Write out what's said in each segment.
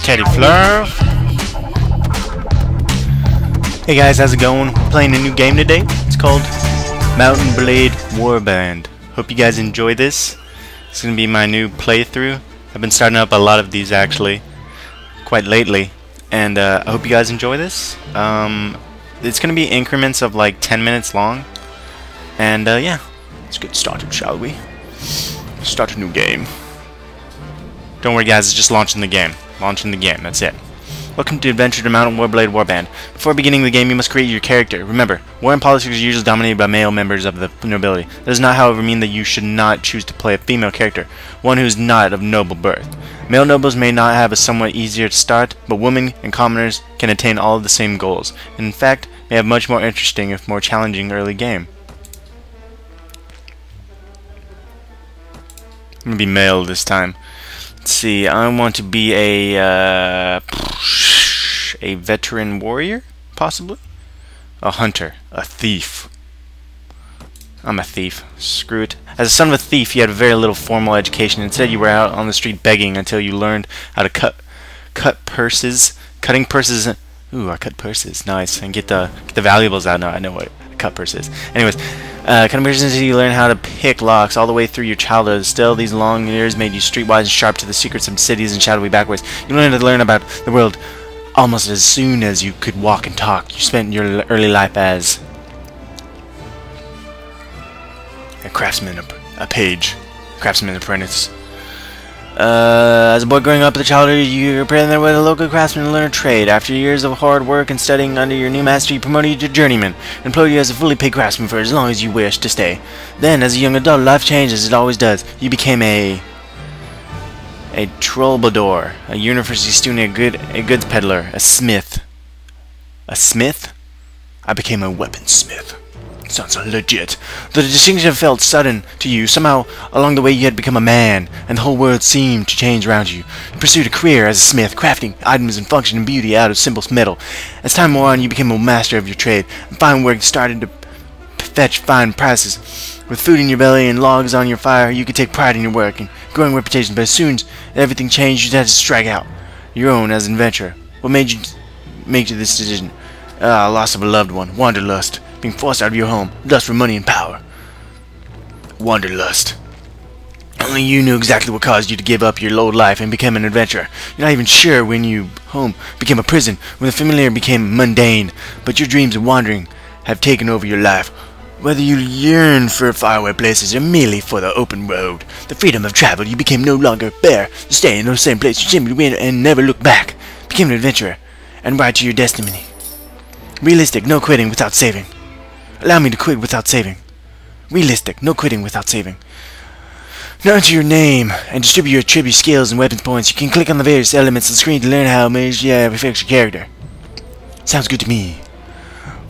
Teddy Fleur. Hey guys, how's it going? Playing a new game today. It's called Mount&Blade Warband. Hope you guys enjoy this. It's gonna be my new playthrough. I've been starting up a lot of these actually, quite lately, and I hope you guys enjoy this. It's gonna be increments of like 10 minutes long, and yeah, let's get started, shall we? Start a new game. Don't worry guys, it's just launching the game. Launching the game, that's it. Welcome to Adventure to Mount&Blade Warband. Before beginning the game, you must create your character. Remember, war and politics are usually dominated by male members of the nobility. That does not, however, mean that you should not choose to play a female character, one who is not of noble birth. Male nobles may not have a somewhat easier start, but women and commoners can attain all of the same goals, and in fact, may have much more interesting, if more challenging, early game. I'm gonna be male this time. Let's see, I want to be a veteran warrior, possibly? A hunter, a thief. I'm a thief. Screw it. As a son of a thief, you had very little formal education. Instead, you were out on the street begging until you learned how to cut purses. Cutting purses. Ooh, I cut purses. Nice. And get the valuables out. No, I know what a cut purse is. Anyways, cutting purses until you learn how to pick locks all the way through your childhood. Still, these long years made you streetwise and sharp to the secrets of cities and shadowy backways. You learn about the world almost as soon as you could walk and talk. You spent your early life as a craftsman, a page, craftsman apprentice. As a boy growing up in the childhood, you were presented with a local craftsman to learn a trade. After years of hard work and studying under your new master, he promoted you to journeyman, and employed you as a fully paid craftsman for as long as you wished to stay. Then, as a young adult, life changed as it always does. You became a troubadour, a university student, a goods peddler, a smith. A smith? I became a weaponsmith. Sounds legit. The distinction felt sudden to you. Somehow, along the way, you had become a man, and the whole world seemed to change around you. You pursued a career as a smith, crafting items and function and beauty out of simple metal. As time wore on, you became a master of your trade, and fine work started to fetch fine prices. With food in your belly and logs on your fire, you could take pride in your work and growing reputation. But as soon as everything changed, you had to strike out your own as an adventurer. What made you make this decision? Loss of a loved one, wanderlust. Being forced out of your home, lust for money and power. Wanderlust. Only you knew exactly what caused you to give up your old life and become an adventurer. You're not even sure when your home became a prison, when the familiar became mundane, but your dreams of wandering have taken over your life. Whether you yearn for faraway places or merely for the open road, the freedom of travel, you became no longer bare to stay in the same place you simply went and never look back. Became an adventurer and ride to your destiny. Realistic, no quitting without saving. Allow me to quit without saving. Realistic, no quitting without saving. Now enter your name and distribute your attribute skills and weapons points. You can click on the various elements on the screen to learn how it makes you affect your character. Sounds good to me.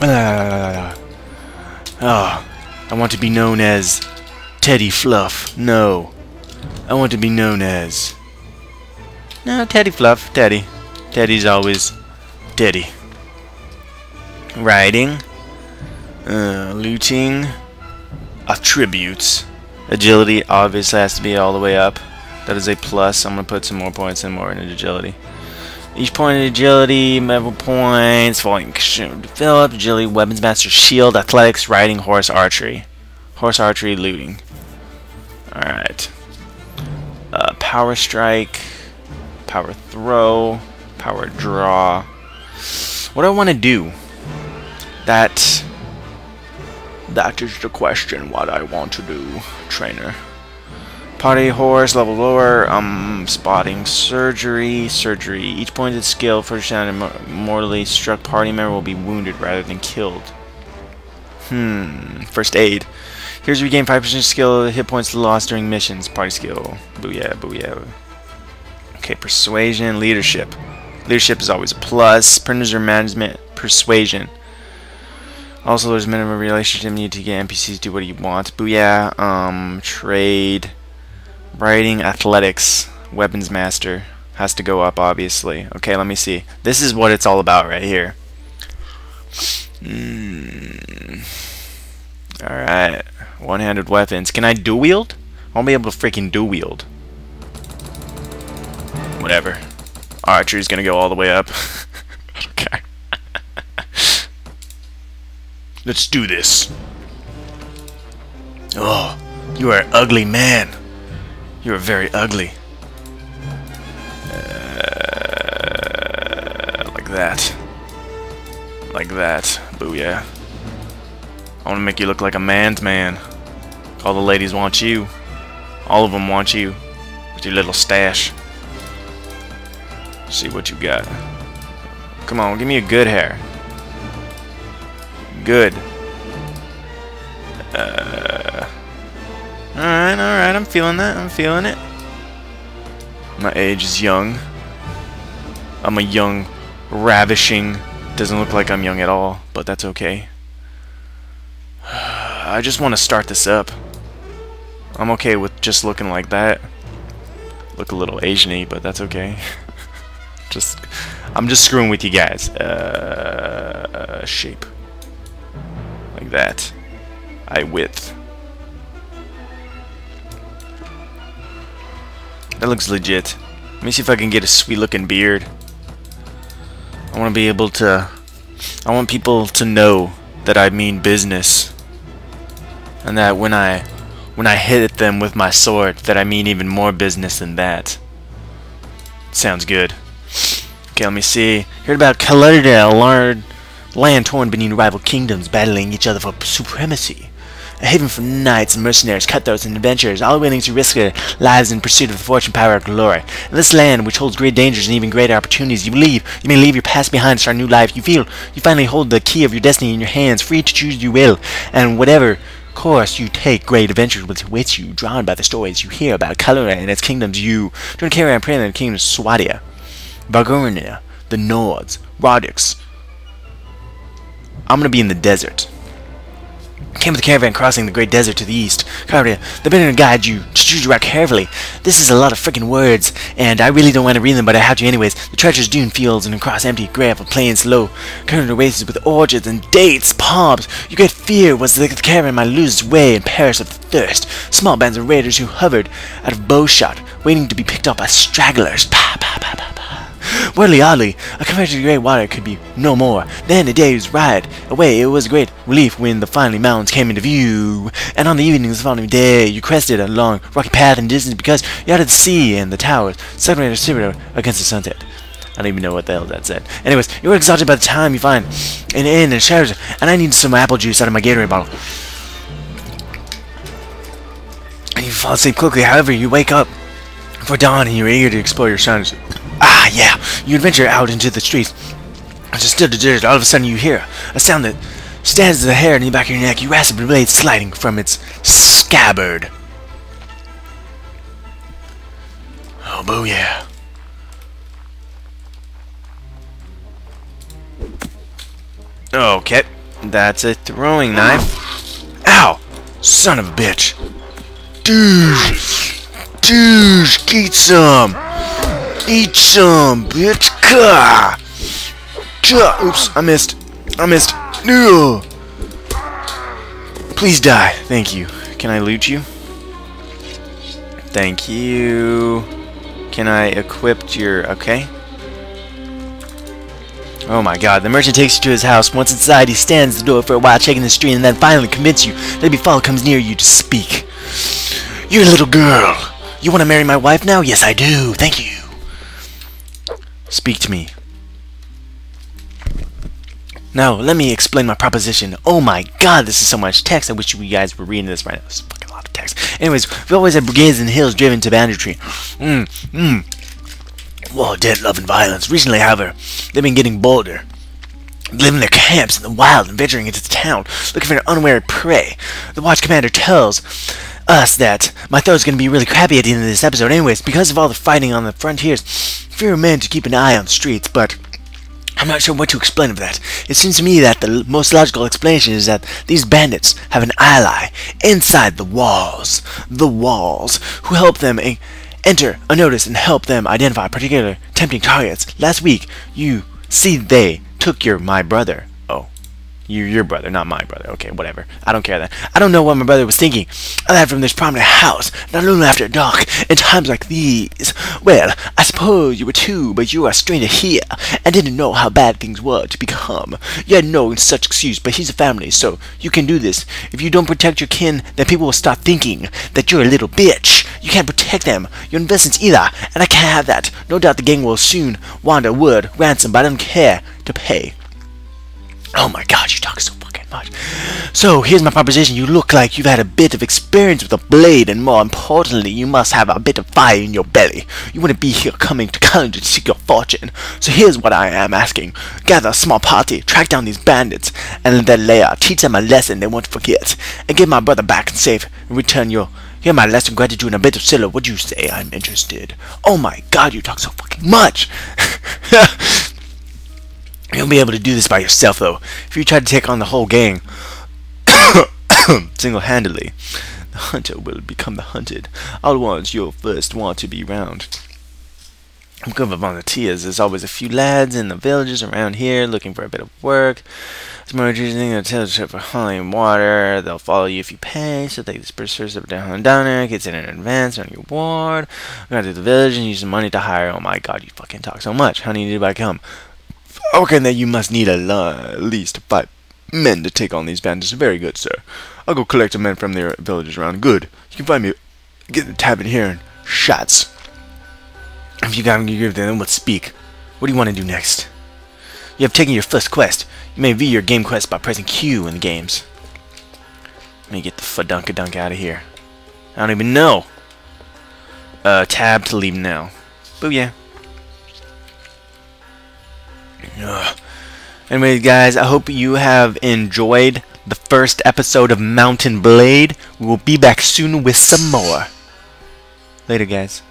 Oh, I want to be known as Teddy Fluff. No. I want to be known as... No, Teddy Fluff. Teddy. Teddy's always Teddy. Riding. Looting, attributes, agility obviously has to be all the way up. That is a plus. I'm gonna put some more points in more in agility. Each point in agility, level points, volume develop, agility, weapons master, shield, athletics, riding, horse archery, looting. All right. Power strike, power throw, power draw. What do I want to do? That is the question, what I want to do, trainer. Party horse, level lower, spotting, surgery. Each pointed skill for a mortally struck party member will be wounded rather than killed. First aid. Here's regain 5% skill, hit points lost during missions. Party skill. Booyah, booyah. Okay, persuasion, leadership. Leadership is always a plus. Printers or management, persuasion. Also, there's minimum relationship. You need to get NPCs to do what you want. Booyah. Trade. Writing. Athletics. Weapons master. Has to go up, obviously. Okay, let me see. This is what it's all about right here. Alright. One-handed weapons. Can I dual wield? I won't be able to freaking dual wield. Whatever. Archer's gonna go all the way up. Okay. Let's do this. Oh, you are an ugly man. You are very ugly. Like that. Like that. Booyah. I want to make you look like a man's man. All the ladies want you. All of them want you. With your little stash. See what you got. Come on, give me a good hair. Good. Alright, I'm feeling that. I'm feeling it. My age is young. I'm a young, ravishing. Doesn't look like I'm young at all, but that's okay. I just want to start this up. I'm okay with just looking like that. Look a little Asian-y, but that's okay. I'm just screwing with you guys. Shape. Like that. Width. That looks legit. Let me see if I can get a sweet looking beard. I want to be able to... I want people to know that I mean business. And that when I hit them with my sword, that I mean even more business than that. Sounds good. Okay, let me see. Heard about Caloridale, a large land torn beneath rival kingdoms battling each other for supremacy. A haven for knights and mercenaries, cutthroats and adventurers, all willing to risk their lives in pursuit of the fortune, power, and glory. In this land, which holds great dangers and even greater opportunities, you may leave your past behind and start a new life. You feel you finally hold the key of your destiny in your hands, free to choose your will, and whatever course you take, great adventures will await you, drawn by the stories you hear about Kalura and its kingdoms. You don't carry on praying in the kingdom of Swadia, Vargonia, the Nords, Rodix. I'm gonna be in the desert. Came with the caravan crossing the great desert to the east. Cardia, the better to guide you to choose your route carefully. This is a lot of frickin' words, and I really don't want to read them, but I have to anyways. The treacherous dune fields and across empty gravel plains low, current races with orchards and dates, palms. You get fear was the caravan might lose its way and perish of thirst. Small bands of raiders who hovered out of bowshot, waiting to be picked up by stragglers. Pa pa pa pa pa. Weirdly oddly, a conversion to great water could be no more. Then a day's ride away, it was a great relief when the finally mountains came into view. And on the evening of the following day, you crested a long rocky path in distance because you out of the sea and the towers, separated silver against the sunset. I don't even know what the hell that said. Anyways, you were exhausted by the time you find an inn and shelter, and I need some apple juice out of my Gatorade bottle. And you fall asleep quickly. However, you wake up for dawn and you're eager to explore your surroundings. Ah, yeah. You adventure out into the streets. Just still deserted. All of a sudden, you hear a sound that stands the hair in the back of your neck. You grasp a blade sliding from its scabbard. Oh, booyah. Okay, that's a throwing knife. Ow! Son of a bitch. Douche, eat some. Eat some, bitch. Gah. Gah. Oops, I missed. No. Please die. Thank you. Can I loot you? Thank you. Can I equip your... Okay. Oh my god, the merchant takes you to his house. Once inside, he stands at the door for a while, checking the street, and then finally convinces you that Befall comes near you to speak. You're a little girl. You want to marry my wife now? Yes, I do. Thank you. Speak to me. Now, let me explain my proposition. Oh my god, this is so much text. I wish you guys were reading this right now. It's fucking a lot of text. Anyways, we always had brigades in the hills driven to banditry. War, death, love, and violence. Recently, however, they've been getting bolder. Living in their camps in the wild and venturing into the town, looking for their unaware prey. The watch commander tells us that my throat's gonna be really crappy at the end of this episode anyways, because of all the fighting on the frontiers. Fewer men to keep an eye on the streets, but I'm not sure what to explain of that. It seems to me that the most logical explanation is that these bandits have an ally inside the walls. The walls, who help them enter unnoticed and help them identify particular tempting targets. Last week, you see they took my brother. Oh, Your brother, not my brother. Okay, whatever. I don't care then. I don't know what my brother was thinking. I left from this prominent house, not alone after dark, in times like these. Well, I suppose you were too, but you are a stranger here, and didn't know how bad things were to become. You had no such excuse, but he's a family, so you can do this. If you don't protect your kin, then people will start thinking that you're a little bitch. You can't protect them, your investments either, and I can't have that. No doubt the gang will soon want a word ransom, but I don't care to pay. Oh my god, you talk so fucking much. So, here's my proposition. You look like you've had a bit of experience with a blade, and more importantly, you must have a bit of fire in your belly. You wouldn't be here coming to college to seek your fortune. So here's what I am asking. Gather a small party, track down these bandits, and then later teach them a lesson they won't forget, and get my brother back safe, and return your... Hear my lesson, gratitude, and a bit of silver. What'd you say? I'm interested. Oh my god, you talk so fucking much. You'll be able to do this by yourself, though. If you try to take on the whole gang single-handedly, the hunter will become the hunted. All at once, you'll first want to be around. I'm good with volunteers. There's always a few lads in the villages around here looking for a bit of work. Tomorrow, choosing a tail trip for holy water. They'll follow you if you pay. So take this pursuers up down there, gets in advance on your ward. Go to the village and use the money to hire. Oh my god, you fucking talk so much. How many did I come? Okay, then you must need at least 5 men to take on these bandits. Very good, sir. I'll go collect the men from their villages around. Good. You can find me. Get the tavern here and shots. If you got me, then let's speak. What do you want to do next? You have taken your first quest. You may view your game quest by pressing Q in the games. Let me get the fadunka-dunk out of here. I don't even know. Tab to leave now. Booyah. Anyways, guys, I hope you have enjoyed the first episode of Mount&Blade. We will be back soon with some more. Later, guys.